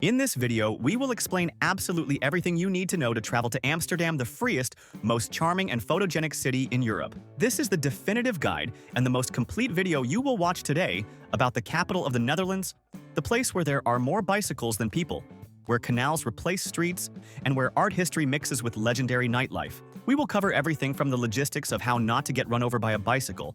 In this video, we will explain absolutely everything you need to know to travel to Amsterdam, the freest, most charming and photogenic city in Europe. This is the definitive guide and the most complete video you will watch today about the capital of the Netherlands, the place where there are more bicycles than people, where canals replace streets, and where art history mixes with legendary nightlife. We will cover everything from the logistics of how not to get run over by a bicycle,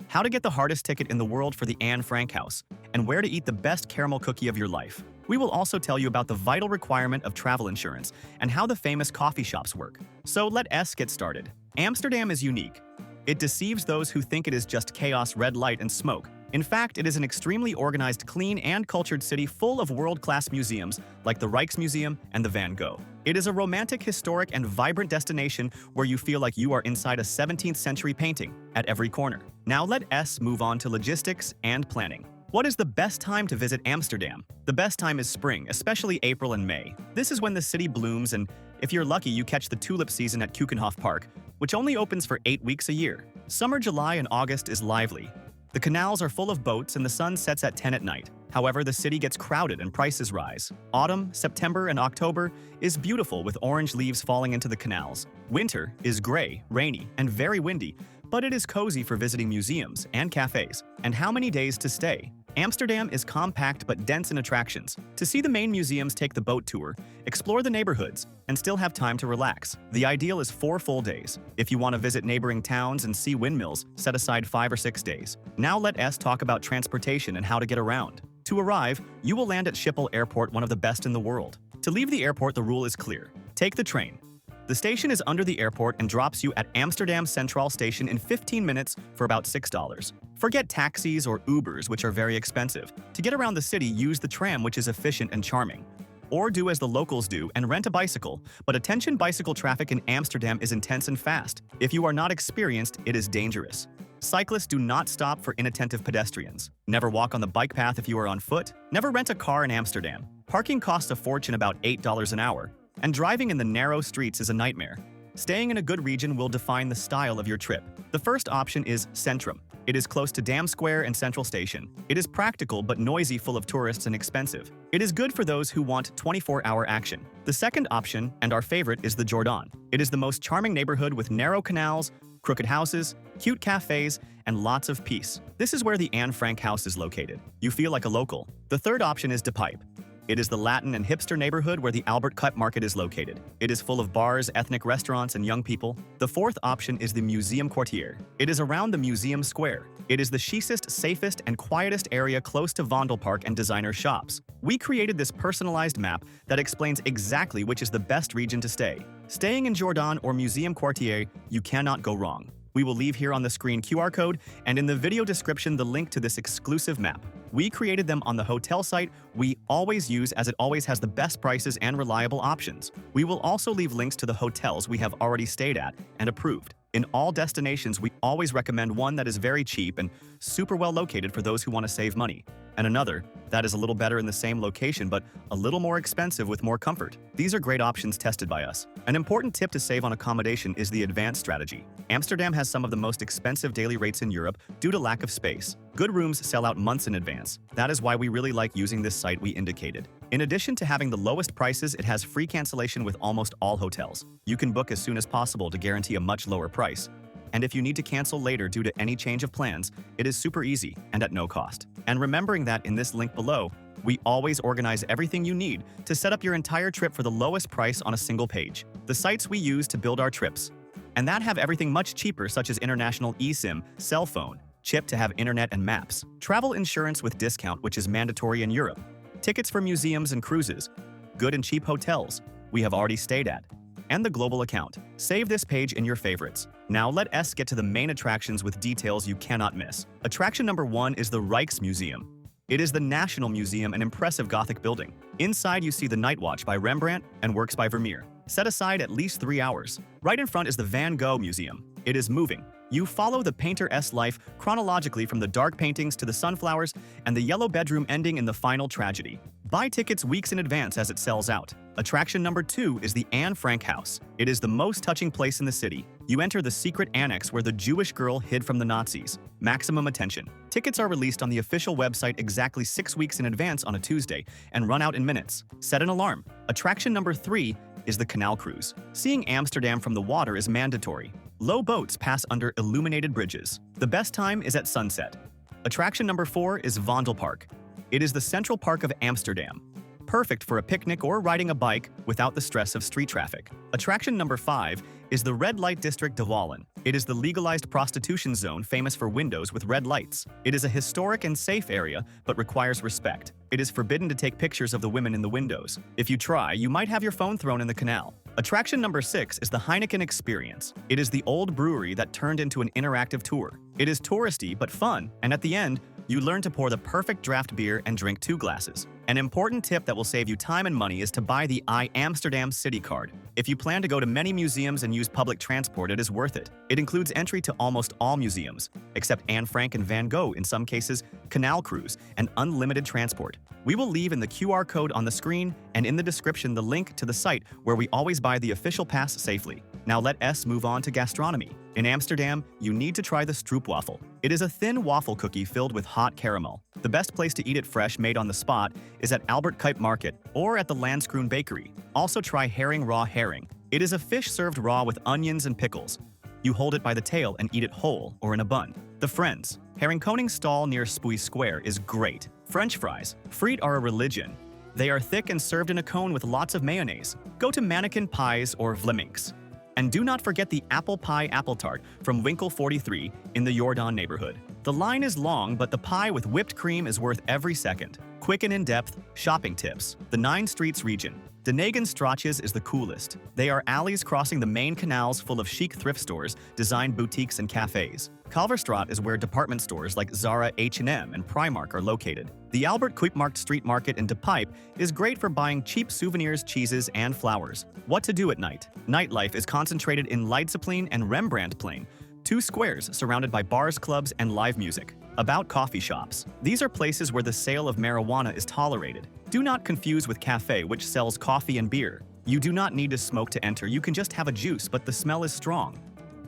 how to get the hardest ticket in the world for the Anne Frank house, and where to eat the best caramel cookie of your life. We will also tell you about the vital requirement of travel insurance and how the famous coffee shops work. So let us get started. Amsterdam is unique. It deceives those who think it is just chaos, red light, and smoke. In fact, it is an extremely organized, clean, and cultured city full of world-class museums like the Rijksmuseum and the Van Gogh. It is a romantic, historic, and vibrant destination where you feel like you are inside a 17th century painting at every corner. Now let us move on to logistics and planning. What is the best time to visit Amsterdam? The best time is spring, especially April and May. This is when the city blooms, and if you're lucky, you catch the tulip season at Keukenhof Park, which only opens for 8 weeks a year. Summer, July, and August is lively. The canals are full of boats and the sun sets at 10 at night. However, the city gets crowded and prices rise. Autumn, September, and October is beautiful with orange leaves falling into the canals. Winter is gray, rainy, and very windy, but it is cozy for visiting museums and cafes. And how many days to stay? Amsterdam is compact but dense in attractions. To see the main museums, take the boat tour, explore the neighborhoods, and still have time to relax. The ideal is 4 full days. If you want to visit neighboring towns and see windmills, set aside 5 or 6 days. Now let us talk about transportation and how to get around. To arrive, you will land at Schiphol Airport, one of the best in the world. To leave the airport, the rule is clear. Take the train. The station is under the airport and drops you at Amsterdam Centraal Station in 15 minutes for about $6. Forget taxis or Ubers, which are very expensive. To get around the city, use the tram, which is efficient and charming. Or do as the locals do and rent a bicycle. But attention, bicycle traffic in Amsterdam is intense and fast. If you are not experienced, it is dangerous. Cyclists do not stop for inattentive pedestrians. Never walk on the bike path if you are on foot. Never rent a car in Amsterdam. Parking costs a fortune, about $8 an hour. And driving in the narrow streets is a nightmare. Staying in a good region will define the style of your trip. The first option is Centrum. It is close to Dam Square and Central Station. It is practical but noisy, full of tourists, and expensive. It is good for those who want 24-hour action. The second option, and our favorite, is the Jordaan. It is the most charming neighborhood with narrow canals, crooked houses, cute cafes, and lots of peace. This is where the Anne Frank house is located. You feel like a local. The third option is De Pijp. It is the Latin and hipster neighborhood where the Albert Cup Market is located. It is full of bars, ethnic restaurants, and young people. The fourth option is the Museum Quartier. It is around the Museum Square. It is the chicest, safest, and quietest area close to Vondelpark and designer shops. We created this personalized map that explains exactly which is the best region to stay. Staying in Jordaan or Museum Quartier, you cannot go wrong. We will leave here on the screen QR code and in the video description the link to this exclusive map. We created them on the hotel site we always use, as it always has the best prices and reliable options. We will also leave links to the hotels we have already stayed at and approved. In all destinations, we always recommend one that is very cheap and super well located for those who want to save money, and another that is a little better in the same location but a little more expensive with more comfort. These are great options tested by us. An important tip to save on accommodation is the advanced strategy. Amsterdam has some of the most expensive daily rates in Europe due to lack of space. Good rooms sell out months in advance. That is why we really like using this site we indicated. In addition to having the lowest prices, it has free cancellation with almost all hotels. You can book as soon as possible to guarantee a much lower price. And if you need to cancel later due to any change of plans, it is super easy and at no cost. And remembering that in this link below, we always organize everything you need to set up your entire trip for the lowest price on a single page. The sites we use to build our trips, and that have everything much cheaper, such as international eSIM, cell phone, chip to have internet and maps, travel insurance with discount, which is mandatory in Europe, tickets for museums and cruises, good and cheap hotels we have already stayed at, and the global account. Save this page in your favorites. Now let us get to the main attractions with details you cannot miss. Attraction number 1 is the Rijksmuseum. It is the National Museum, an impressive Gothic building. Inside you see the Night Watch by Rembrandt and works by Vermeer. Set aside at least 3 hours. Right in front is the Van Gogh Museum. It is moving. You follow the painter's life chronologically from the dark paintings to the sunflowers and the yellow bedroom ending in the final tragedy. Buy tickets weeks in advance as it sells out. Attraction number 2 is the Anne Frank House. It is the most touching place in the city. You enter the secret annex where the Jewish girl hid from the Nazis. Maximum attention. Tickets are released on the official website exactly 6 weeks in advance on a Tuesday and run out in minutes. Set an alarm. Attraction number 3 is the Canal Cruise. Seeing Amsterdam from the water is mandatory. Low boats pass under illuminated bridges. The best time is at sunset. Attraction number 4 is Vondelpark. It is the central park of Amsterdam. Perfect for a picnic or riding a bike without the stress of street traffic. Attraction number 5 is the Red Light District de Wallen. It is the legalized prostitution zone famous for windows with red lights. It is a historic and safe area, but requires respect. It is forbidden to take pictures of the women in the windows. If you try, you might have your phone thrown in the canal. Attraction number 6 is the Heineken Experience. It is the old brewery that turned into an interactive tour. It is touristy but fun, and at the end, you learn to pour the perfect draft beer and drink 2 glasses. An important tip that will save you time and money is to buy the Amsterdam City Card. If you plan to go to many museums and use public transport, it is worth it. It includes entry to almost all museums, except Anne Frank and Van Gogh in some cases, Canal Cruise, and unlimited transport. We will leave in the QR code on the screen and in the description the link to the site where we always buy the official pass safely. Now let us move on to gastronomy. In Amsterdam, you need to try the stroopwafel. It is a thin waffle cookie filled with hot caramel. The best place to eat it fresh, made on the spot, is at Albert Kuip Market or at the Landskroon Bakery. Also try herring raw herring. It is a fish served raw with onions and pickles. You hold it by the tail and eat it whole or in a bun. The Friends Herring Koning stall near Spui Square is great. French fries. Frites are a religion. They are thick and served in a cone with lots of mayonnaise. Go to Mannequin Pies or Vlemings. And do not forget the apple pie apple tart from Winkel 43 in the Jordan neighborhood. The line is long, but the pie with whipped cream is worth every second. Quick and in-depth shopping tips. The 9 Streets region. De Negen Straatjes is the coolest. They are alleys crossing the main canals full of chic thrift stores, designed boutiques, and cafes. Kalverstraat is where department stores like Zara, H&M, and Primark are located. The Albert Kuipmarkt Street Market in De Pijp is great for buying cheap souvenirs, cheeses, and flowers. What to do at night? Nightlife is concentrated in Leidseplein and Rembrandtplein, 2 squares surrounded by bars, clubs, and live music. About coffee shops. These are places where the sale of marijuana is tolerated. Do not confuse with cafe, which sells coffee and beer. You do not need to smoke to enter, you can just have a juice, but the smell is strong.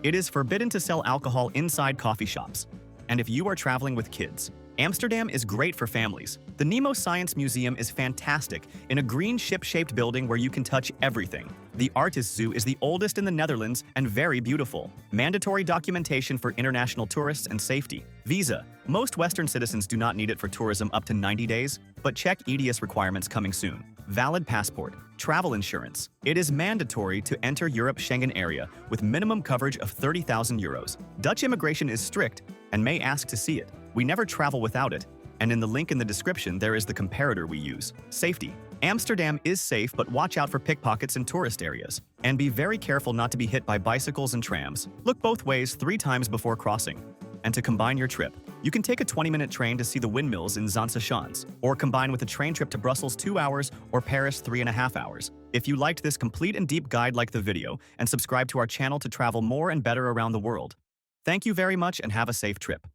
It is forbidden to sell alcohol inside coffee shops. And if you are traveling with kids, Amsterdam is great for families. The Nemo Science Museum is fantastic, in a green ship-shaped building where you can touch everything. The Artis Zoo is the oldest in the Netherlands and very beautiful. Mandatory documentation for international tourists and safety. Visa. Most Western citizens do not need it for tourism up to 90 days, but check EDS requirements coming soon. Valid passport. Travel insurance. It is mandatory to enter Europe Schengen area with minimum coverage of €30,000. Dutch immigration is strict and may ask to see it. We never travel without it, and in the link in the description there is the comparator we use. Safety. Amsterdam is safe, but watch out for pickpockets in tourist areas. And be very careful not to be hit by bicycles and trams. Look both ways 3 times before crossing. And to combine your trip, you can take a 20-minute train to see the windmills in Zaanse, or combine with a train trip to Brussels 2 hours or Paris 3.5 hours. If you liked this complete and deep guide, like the video and subscribe to our channel to travel more and better around the world. Thank you very much and have a safe trip.